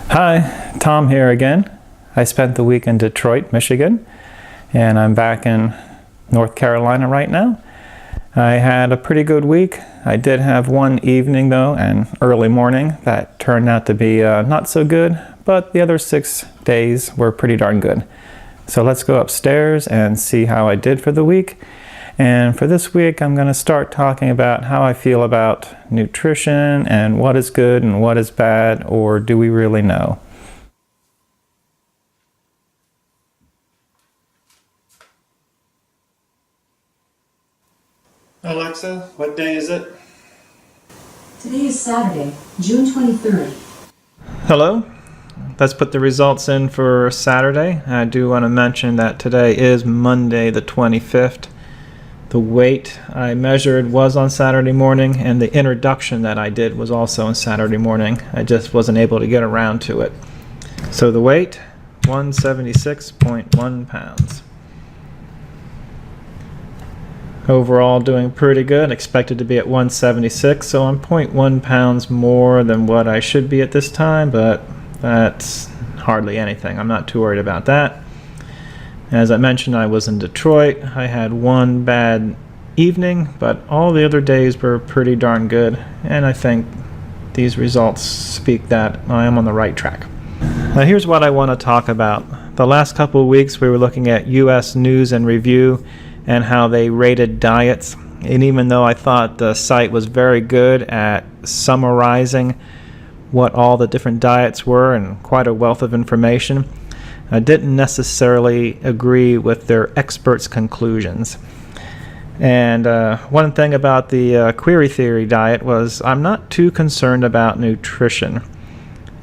Hi, Tom here again. I spent the week in Detroit, Michigan, and I'm back in North Carolina right now. I had a pretty good week. I did have one evening though, and early morning that turned out to be not so good, but the other 6 days were pretty darn good. So let's go upstairs and see how I did for the week. And for this week, I'm going to start talking about how I feel about nutrition and what is good and what is bad, or do we really know? Alexa, what day is it? Today is Saturday, June 23rd. Hello. Let's put the results in for Saturday. I do want to mention that today is Monday the 25th. The weight I measured was on Saturday morning, and the introduction that I did was also on Saturday morning. I just wasn't able to get around to it. So the weight, 176.1 pounds. Overall doing pretty good. Expected to be at 176, so I'm 0.1 pounds more than what I should be at this time, but that's hardly anything. I'm not too worried about that. As I mentioned, I was in Detroit. I had one bad evening, but all the other days were pretty darn good, and I think these results speak that I am on the right track. Now here's what I want to talk about. The last couple of weeks we were looking at U.S. News and Review and how they rated diets, and even though I thought the site was very good at summarizing what all the different diets were and quite a wealth of information, I didn't necessarily agree with their experts' conclusions. And one thing about the query theory diet was I'm not too concerned about nutrition.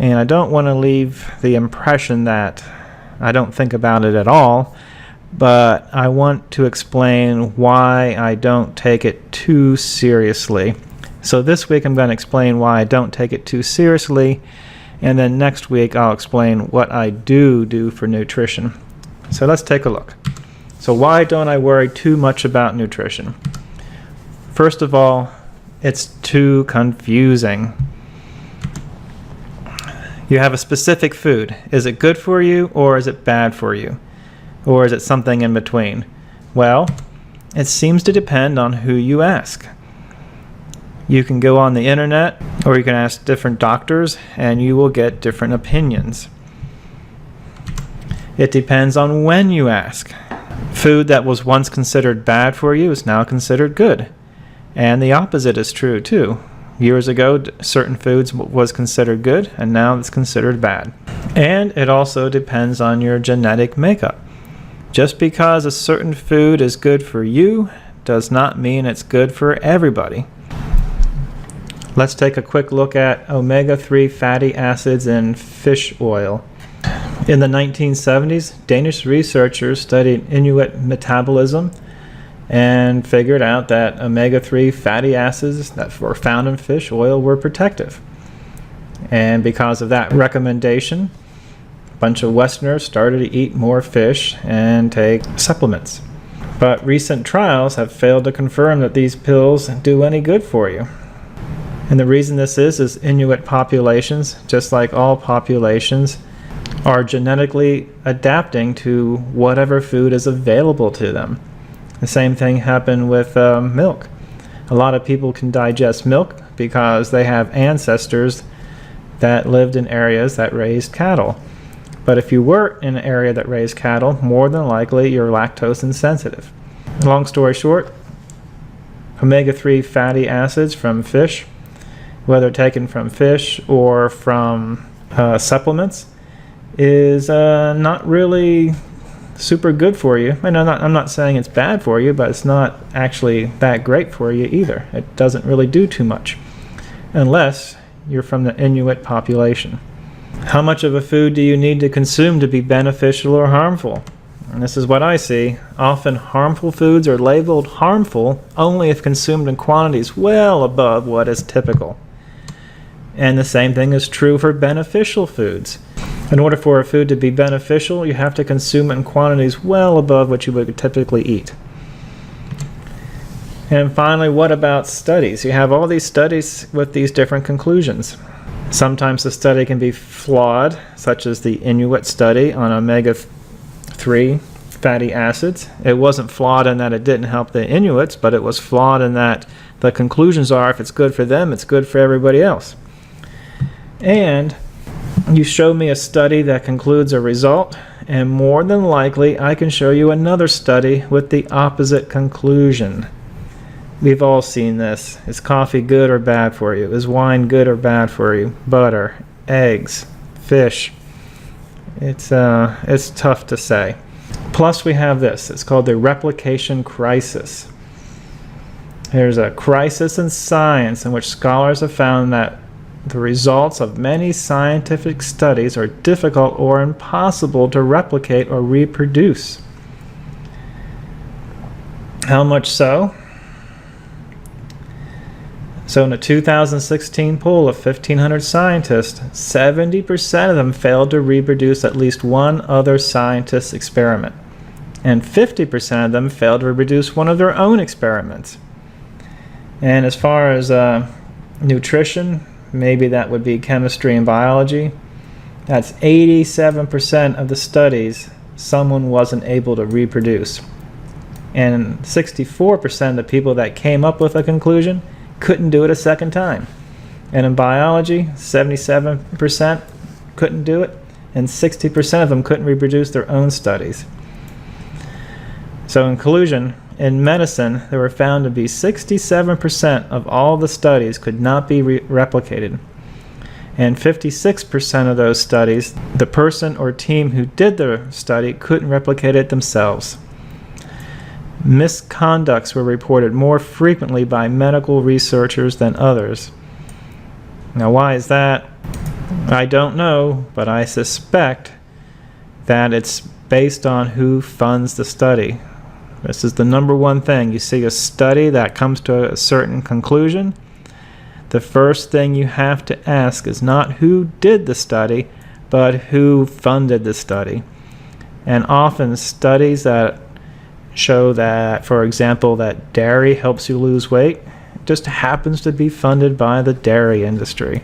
And I don't want to leave the impression that I don't think about it at all, but I want to explain why I don't take it too seriously. So this week I'm going to explain why I don't take it too seriously, and then next week I'll explain what I do for nutrition. So let's take a look. So why don't I worry too much about nutrition? First of all, it's too confusing. You have a specific food. Is it good for you or is it bad for you? Or is it something in between? Well, it seems to depend on who you ask. You can go on the internet or you can ask different doctors and you will get different opinions. It depends on when you ask. Food that was once considered bad for you is now considered good. And the opposite is true too. Years ago, certain foods was considered good and now it's considered bad. And it also depends on your genetic makeup. Just because a certain food is good for you does not mean it's good for everybody. Let's take a quick look at omega-3 fatty acids in fish oil. In the 1970s, Danish researchers studied Inuit metabolism and figured out that omega-3 fatty acids that were found in fish oil were protective. And because of that recommendation, a bunch of Westerners started to eat more fish and take supplements. But recent trials have failed to confirm that these pills do any good for you. And the reason this is Inuit populations, just like all populations, are genetically adapting to whatever food is available to them. The same thing happened with milk. A lot of people can digest milk because they have ancestors that lived in areas that raised cattle. But if you were in an area that raised cattle, more than likely you're lactose insensitive. Long story short, omega-3 fatty acids from fish, whether taken from fish or from supplements, is not really super good for you. And I'm not saying it's bad for you, but it's not actually that great for you either. It doesn't really do too much, unless you're from the Inuit population. How much of a food do you need to consume to be beneficial or harmful? And this is what I see. Often harmful foods are labeled harmful only if consumed in quantities well above what is typical. And the same thing is true for beneficial foods. In order for a food to be beneficial, you have to consume it in quantities well above what you would typically eat. And finally, what about studies? You have all these studies with these different conclusions. Sometimes the study can be flawed, such as the Inuit study on omega-3 fatty acids. It wasn't flawed in that it didn't help the Inuits, but it was flawed in that the conclusions are if it's good for them, it's good for everybody else. And you show me a study that concludes a result, and more than likely I can show you another study with the opposite conclusion. We've all seen this. Is coffee good or bad for you? Is wine good or bad for you? Butter, eggs, fish. It's tough to say. Plus we have this. It's called the replication crisis. There's a crisis in science in which scholars have found that the results of many scientific studies are difficult or impossible to replicate or reproduce. How much so? So in a 2016 poll of 1,500 scientists, 70% of them failed to reproduce at least one other scientist's experiment. And 50% of them failed to reproduce one of their own experiments. And as far as nutrition, maybe that would be chemistry and biology. That's 87% of the studies someone wasn't able to reproduce. And 64% of the people that came up with a conclusion couldn't do it a second time. And in biology, 77% couldn't do it, and 60% of them couldn't reproduce their own studies. So in conclusion, in medicine, there were found to be 67% of all the studies could not be replicated. And 56% of those studies, the person or team who did the study couldn't replicate it themselves. Misconducts were reported more frequently by medical researchers than others. Now, why is that? I don't know, but I suspect that it's based on who funds the study. This is the number one thing. You see a study that comes to a certain conclusion, the first thing you have to ask is not who did the study, but who funded the study. And often studies that show that, for example, that dairy helps you lose weight, it just happens to be funded by the dairy industry.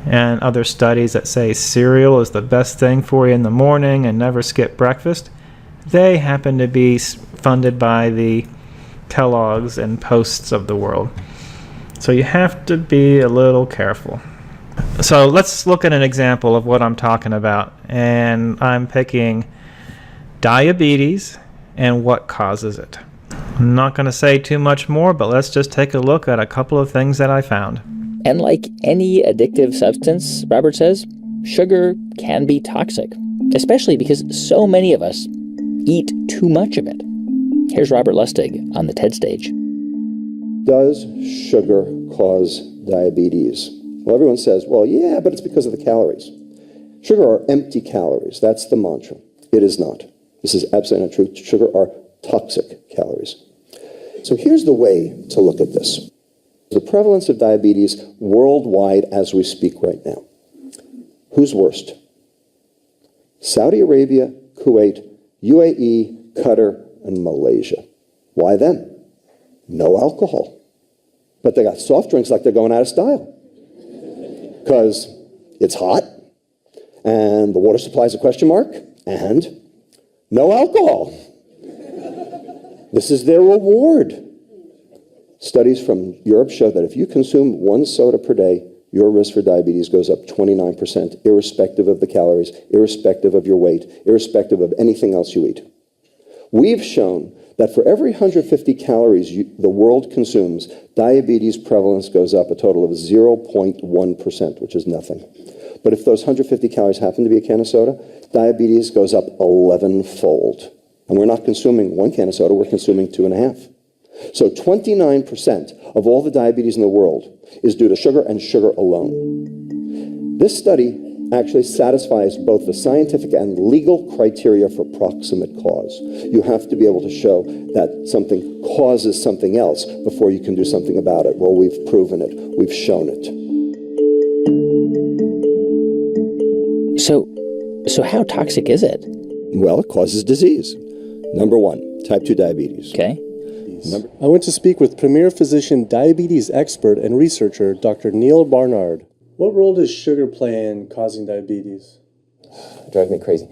And other studies that say cereal is the best thing for you in the morning and never skip breakfast, they happen to be funded by the Kellogg's and Posts of the world. So you have to be a little careful. So let's look at an example of what I'm talking about. And I'm picking diabetes and what causes it. I'm not going to say too much more, but let's just take a look at a couple of things that I found. And like any addictive substance, Robert says, sugar can be toxic, especially because so many of us eat too much of it. Here's Robert Lustig on the TED stage. Does sugar cause diabetes? Well, everyone says, well, yeah, but it's because of the calories. Sugar are empty calories. That's the mantra. It is not. This is absolutely not true. Sugar are toxic calories. So here's the way to look at this. The prevalence of diabetes worldwide as we speak right now. Who's worst? Saudi Arabia, Kuwait, UAE, Qatar, and Malaysia. Why them? No alcohol. But they got soft drinks like they're going out of style. Because it's hot, and the water supply is a question mark, and no alcohol. This is their reward. Studies from Europe show that if you consume one soda per day, your risk for diabetes goes up 29%, irrespective of the calories, irrespective of your weight, irrespective of anything else you eat. We've shown that for every 150 calories the world consumes, diabetes prevalence goes up a total of 0.1%, which is nothing. But if those 150 calories happen to be a can of soda, diabetes goes up 11-fold. And we're not consuming one can of soda, we're consuming 2.5. So 29% of all the diabetes in the world is due to sugar and sugar alone. This study actually satisfies both the scientific and legal criteria for proximate cause. You have to be able to show that something causes something else before you can do something about it. Well, we've proven it. We've shown it. So how toxic is it? Well, it causes disease. Number one, type 2 diabetes. Okay. I went to speak with premier physician, diabetes expert, and researcher, Dr. Neil Barnard. What role does sugar play in causing diabetes? It drives me crazy.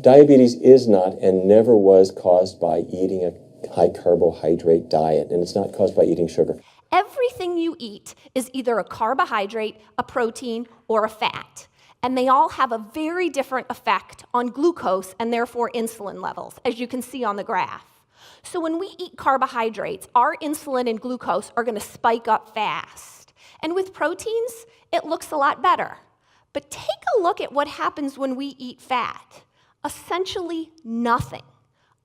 Diabetes is not and never was caused by eating a high carbohydrate diet, and it's not caused by eating sugar. Everything you eat is either a carbohydrate, a protein, or a fat. And they all have a very different effect on glucose and therefore insulin levels, as you can see on the graph. So when we eat carbohydrates, our insulin and glucose are going to spike up fast. And with proteins, it looks a lot better. But take a look at what happens when we eat fat. Essentially nothing,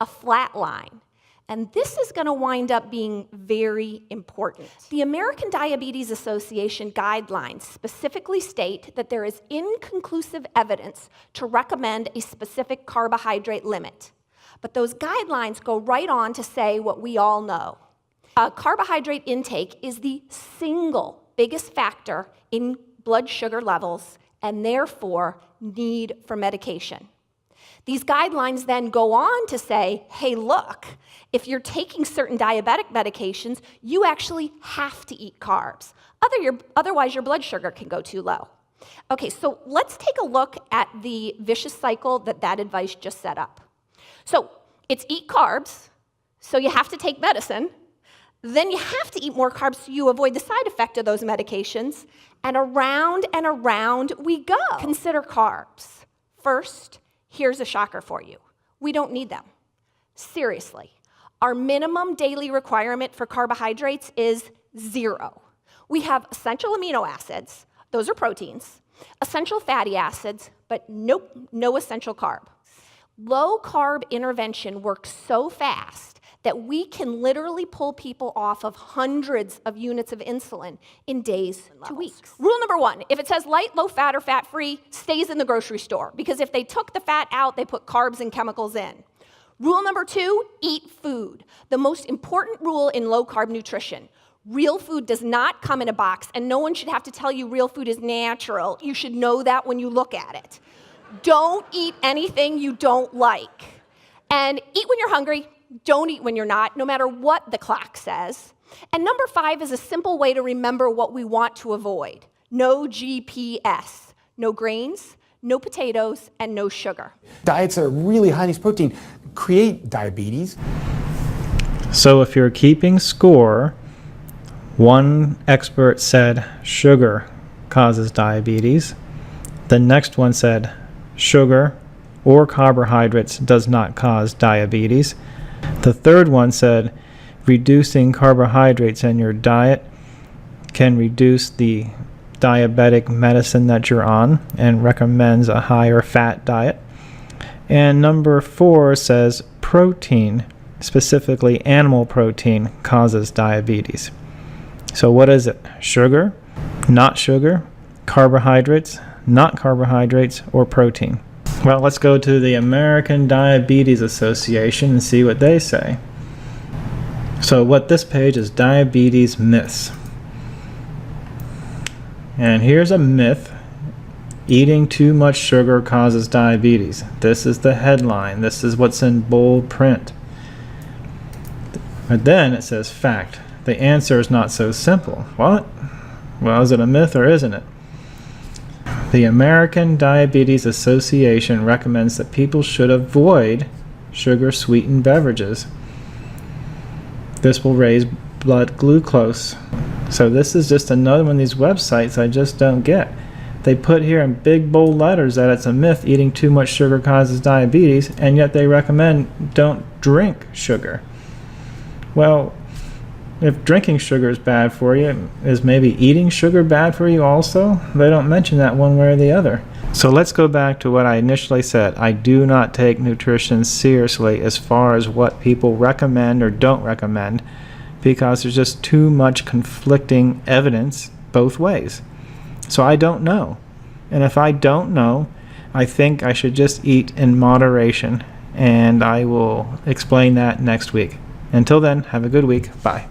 a flat line. And this is going to wind up being very important. The American Diabetes Association guidelines specifically state that there is inconclusive evidence to recommend a specific carbohydrate limit. But those guidelines go right on to say what we all know. Carbohydrate intake is the single biggest factor in blood sugar levels and therefore need for medication. These guidelines then go on to say, hey, look, if you're taking certain diabetic medications, you actually have to eat carbs. Otherwise, your blood sugar can go too low. Okay, so let's take a look at the vicious cycle that advice just set up. So it's eat carbs, so you have to take medicine. Then you have to eat more carbs so you avoid the side effect of those medications. And around we go. Consider carbs. First, here's a shocker for you. We don't need them. Seriously. Our minimum daily requirement for carbohydrates is 0. We have essential amino acids, those are proteins, essential fatty acids, but nope, no essential carb. Low carb intervention works so fast that we can literally pull people off of hundreds of units of insulin in days to weeks. Rule number 1, if it says light, low fat, or fat-free, stays in the grocery store, because if they took the fat out, they put carbs and chemicals in. Rule number 2, eat food. The most important rule in low-carb nutrition. Real food does not come in a box, and no one should have to tell you real food is natural. You should know that when you look at it. Don't eat anything you don't like. And eat when you're hungry. Don't eat when you're not, no matter what the clock says. And number 5 is a simple way to remember what we want to avoid. No GPS. No grains, no potatoes, and no sugar. Diets that are really high in protein create diabetes. So if you're keeping score, one expert said sugar causes diabetes. The next one said sugar or carbohydrates does not cause diabetes. The third one said reducing carbohydrates in your diet can reduce the diabetic medicine that you're on and recommends a higher fat diet. And number 4 says protein, specifically animal protein, causes diabetes. So what is it? Sugar, not sugar, carbohydrates, not carbohydrates, or protein? Well, let's go to the American Diabetes Association and see what they say. So what this page is diabetes myths. And here's a myth. Eating too much sugar causes diabetes. This is the headline. This is what's in bold print. But then it says fact. The answer is not so simple. What? Well, is it a myth or isn't it? The American Diabetes Association recommends that people should avoid sugar-sweetened beverages. This will raise blood glucose. So this is just another one of these websites I just don't get. They put here in big bold letters that it's a myth eating too much sugar causes diabetes, and yet they recommend don't drink sugar. Well, if drinking sugar is bad for you, is maybe eating sugar bad for you also? They don't mention that one way or the other. So let's go back to what I initially said. I do not take nutrition seriously as far as what people recommend or don't recommend, because there's just too much conflicting evidence both ways. So I don't know. And if I don't know, I think I should just eat in moderation, and I will explain that next week. Until then, have a good week. Bye.